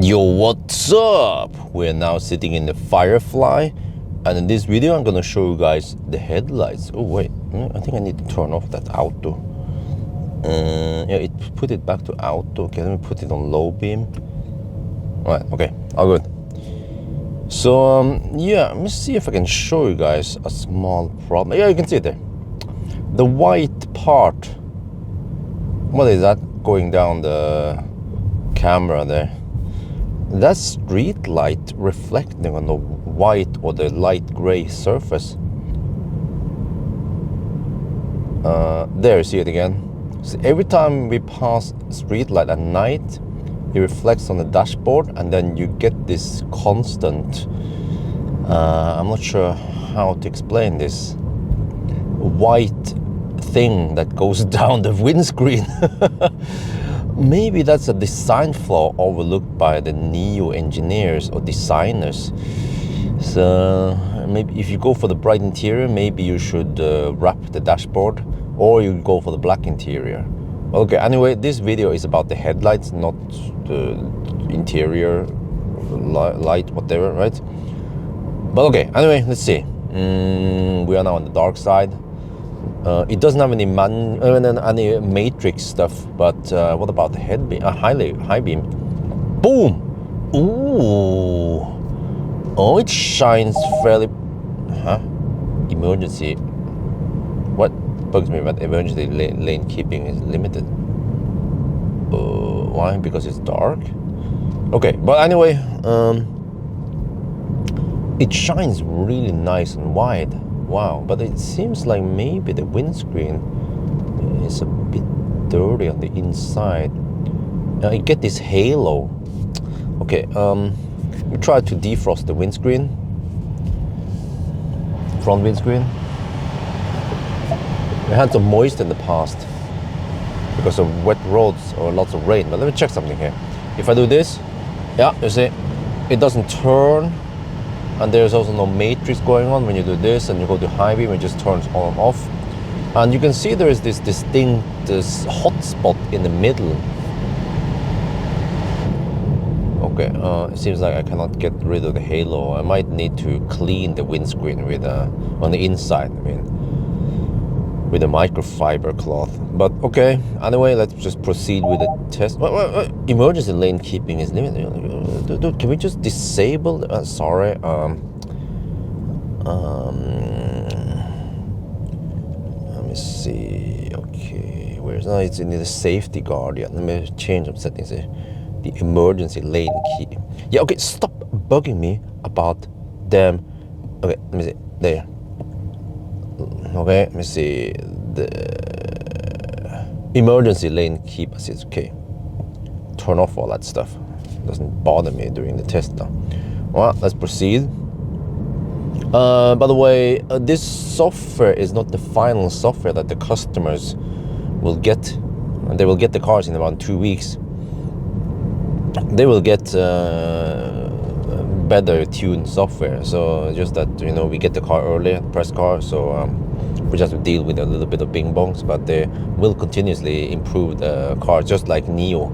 Yo, what's up? We're now sitting in the Firefly, and in this video I'm gonna show you guys the headlights. Oh wait, I think I need to turn off that auto. Yeah, put it back to auto. Okay, let me put it on low beam. Right, okay, all good. So yeah, let me see if I can show you guys a small problem. Yeah, you can see it there. The white part, what is that going down the camera there? That's street light reflecting on the white or the light gray surface. There, you see it again. So every time we pass street light at night, it reflects on the dashboard, and then you get this constant, I'm not sure how to explain this, white thing that goes down the windscreen. Maybe that's a design flaw overlooked by the NIO engineers or designers. So maybe if you go for the bright interior, maybe you should wrap the dashboard, or you go for the black interior. Okay, anyway, this video is about the headlights, not the interior light, whatever, right? But okay, anyway, let's see. We are now on the dark side. It doesn't have any any matrix stuff, but what about the head beam? High beam. Boom! Ooh! Oh, it shines fairly. Huh? Emergency. What bugs me about emergency lane keeping is limited. Why? Because it's dark. Okay, but anyway, it shines really nice and wide. Wow, but it seems like maybe the windscreen is a bit dirty on the inside. Now you get this halo. Okay, we try to defrost the windscreen, front windscreen. We had some moist in the past because of wet roads or lots of rain. But let me check something here. If I do this, yeah, you see, it doesn't turn. And there's also no matrix going on when you do this, and you go to high beam, it just turns on and off. And you can see there is this distinct hot spot in the middle. Okay, it seems like I cannot get rid of the halo. I might need to clean the windscreen with on the inside, I mean, with a microfiber cloth. But okay, anyway, let's just proceed with the test. Wait. Emergency lane keeping is limited. Dude, can we just disable? Sorry. Let me see. Okay, where's no? It's in the safety guardian. Let me change some settings here. The emergency lane key. Yeah. Okay. Stop bugging me about them. Okay. Let me see. There. Okay. Let me see. The emergency lane keep assist. Okay. Turn off all that stuff. Doesn't bother me during the test now. Well, let's proceed. By the way, this software is not the final software that the customers will get. They will get the cars in around 2 weeks. They will get better tuned software. So just that, you know, we get the car early, press car, so we just have to deal with a little bit of bing bongs, but they will continuously improve the car, just like NIO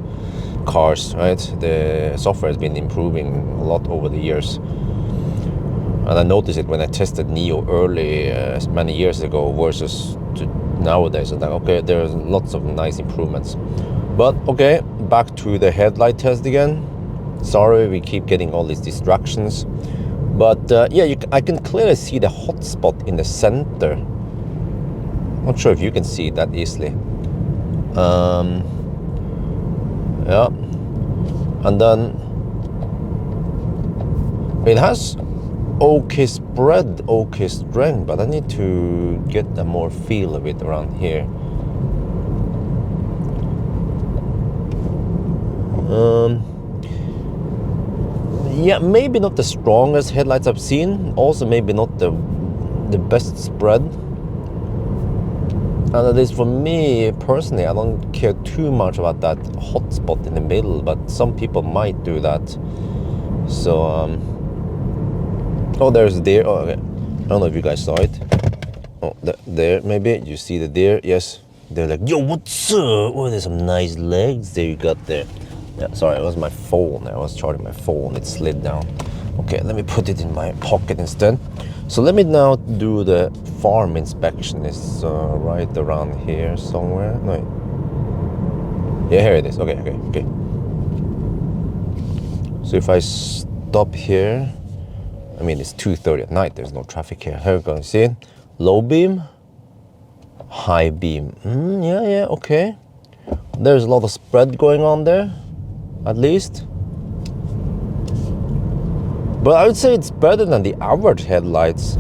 cars, right? The software has been improving a lot over the years, and I noticed it when I tested NIO early many years ago versus nowadays. And okay, there's lots of nice improvements. But okay, back to the headlight test again. Sorry, we keep getting all these distractions, but yeah, I can clearly see the hot spot in the center. Not sure if you can see that easily. Yeah, and then it has okay spread, okay strength, but I need to get a more feel of it around here. Yeah, maybe not the strongest headlights I've seen. Also, maybe not the best spread. And at least for me personally, I don't care too much about that hot spot in the middle, but some people might do that. So, oh, there's a deer. Oh, okay. I don't know if you guys saw it. Oh, there, maybe you see the deer. Yes, they're like, yo, what's up? Oh, there's some nice legs there you got there. Yeah, sorry, it was my phone. I was charging my phone. It slid down. Okay, let me put it in my pocket instead. So let me now do the farm inspection. It's right around here somewhere. No. Yeah, here it is. Okay. So if I stop here, I mean, it's 2:30 at night. There's no traffic here. Here we go. See it? Low beam, high beam. Yeah, okay. There's a lot of spread going on there, at least. But I would say it's better than the average headlights.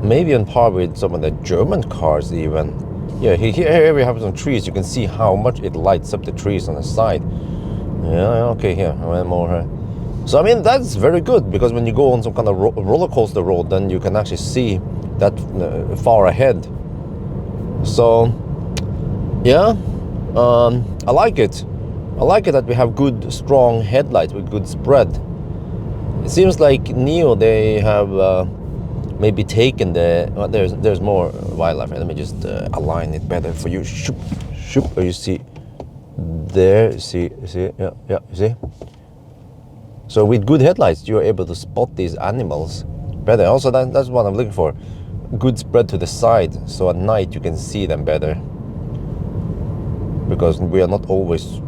Maybe on par with some of the German cars even. Yeah, here we have some trees. You can see how much it lights up the trees on the side. Yeah, okay, here, I went more here. So I mean, that's very good, because when you go on some kind of roller coaster road, then you can actually see that far ahead. So, yeah, I like it. I like it that we have good, strong headlights with good spread. It seems like NIO, they have maybe taken the... Well, there's more wildlife. Let me just align it better for you. Shoop. Oh, you see there? See? Yeah, you see? So with good headlights, you're able to spot these animals better. Also, that's what I'm looking for. Good spread to the side, so at night you can see them better. Because we are not always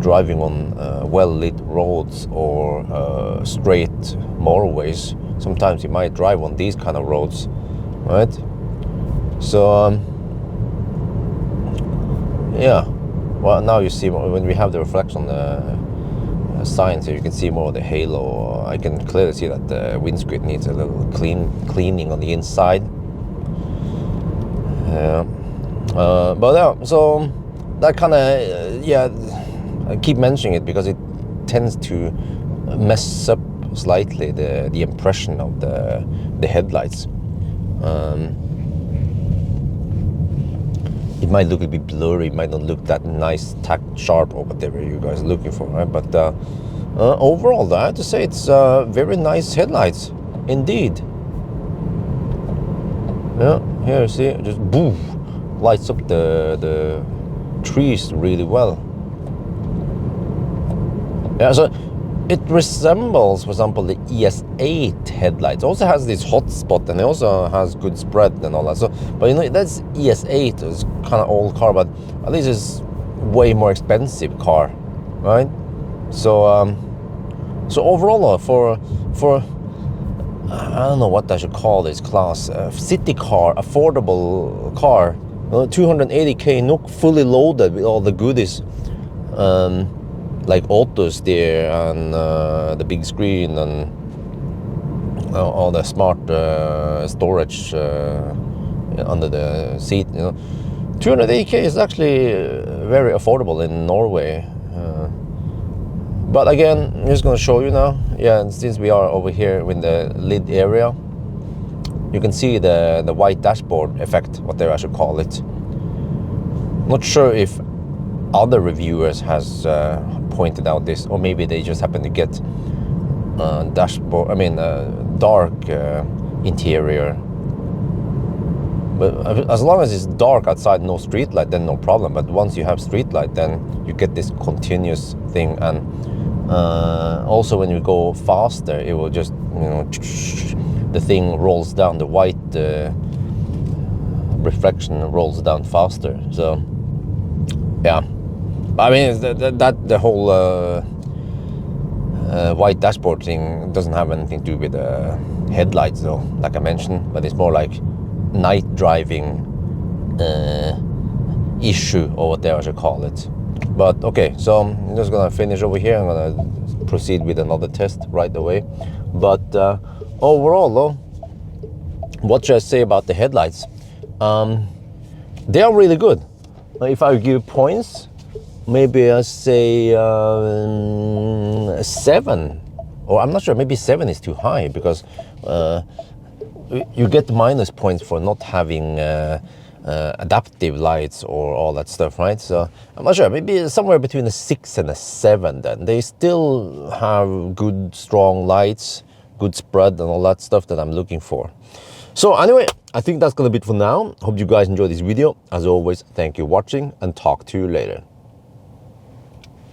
driving on well-lit roads or straight motorways. Sometimes you might drive on these kind of roads, right? So, yeah. Well, now you see, when we have the reflection signs here, you can see more of the halo. I can clearly see that the windscreen needs a little cleaning on the inside. But yeah, so that kind of, yeah, I keep mentioning it because it tends to mess up slightly the impression of the headlights. It might look a bit blurry, it might not look that nice, tack sharp, or whatever you guys are looking for, right? But overall, I have to say it's very nice headlights, indeed. Yeah, here you see, just boom, lights up the trees really well. Yeah, so it resembles, for example, the ES8 headlights. It also has this hot spot, and it also has good spread and all that. So, but you know, that's ES8. It's kind of old car, but at least it's way more expensive car, right? So, so overall, for I don't know what I should call this class, city car, affordable car, 280k NOK, fully loaded with all the goodies. Like auto steer and the big screen and all the smart storage under the seat. You know, 280k is actually very affordable in Norway. But again, I'm just going to show you now. Yeah, and since we are over here in the lid area, you can see the white dashboard effect, whatever I should call it. Not sure if other reviewers has pointed out this, or maybe they just happen to get dashboard. I mean, dark interior. But as long as it's dark outside, no street light, then no problem. But once you have street light, then you get this continuous thing. And also, when you go faster, it will just, you know, the thing rolls down. The white reflection rolls down faster. So, yeah. I mean, the whole white dashboard thing doesn't have anything to do with the headlights, though, like I mentioned, but it's more like night driving issue, or whatever I should call it. But okay, so I'm just gonna finish over here. I'm gonna proceed with another test right away. But overall, though, what should I say about the headlights? They are really good. If I give points, maybe I say 7, or I'm not sure, maybe 7 is too high, because you get minus points for not having adaptive lights or all that stuff, right? So I'm not sure, maybe somewhere between a 6 and a 7 then. They still have good, strong lights, good spread and all that stuff that I'm looking for. So anyway, I think that's gonna be it for now. Hope you guys enjoyed this video. As always, thank you for watching and talk to you later.